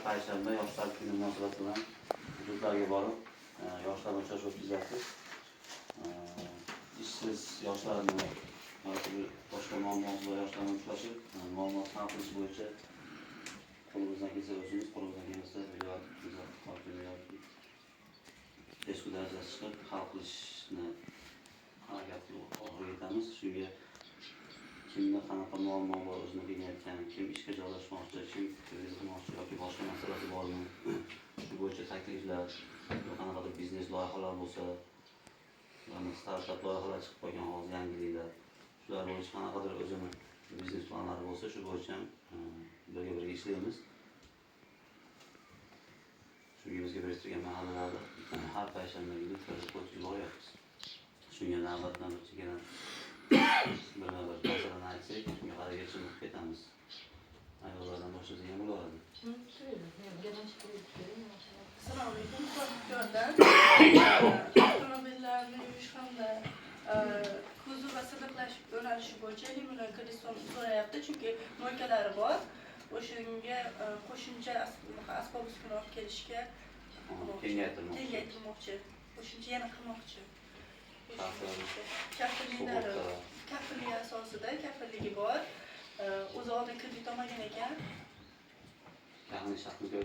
payshanba yoshlar kuni munosabati bilan hududlarga borib, yoshlar uchrashuv o'tkazyapmiz. Ishsiz yoshlarni yoki boshqa muammosi bor yoshlarni uchrashib, muammosini hal qilish bo'yicha qo'limizdan kelsa o'zimiz, qo'limizdan kelmasa hokimiyat yoki tezkor darajada chiqib hal qilishni harakat olib ketamiz. Shunga kimda qanaqa muammo bor, o'zini qiynayotgan, kim ishga joylashmoqchi, kim turizm qilmoqchi yoki boshqa masalasi bormi, shu bo'yicha takliflar, qanaqadir biznes loyihalar bo'lsa, startap loyihalar chiqib qolgan hozir yangiliklar, shular bo'yicha qanaqadir o'zini biznes planlari bo'lsa, shu bo'yicha birga ishlaymiz. Shunga bizga biriktirgan mahallalarda har payshanba kuni ko'rsatib yuboryapmiz. Shunga navbatdan chegara bir masalani aytsak, shunga qarab yechim ketamiz. Ayollardan boshlasak ham bo'laveradi. Assalomu alaykum. Avtomobillarni yuvish hamda kuzov va silliqlash yo'nalishi bo'yicha limonlar kreditini so'rayapti, chunki mo'ykalari bor. O'shanga qo'shimcha asbob uskuna olib kelishga kengaytirmoqchi. Qo'shimcha yana qilmoqchi. Kafillik asosida kafilligi bor. O'zi oldin kredit olmagan ekan. Yaxshi shartni ko'rish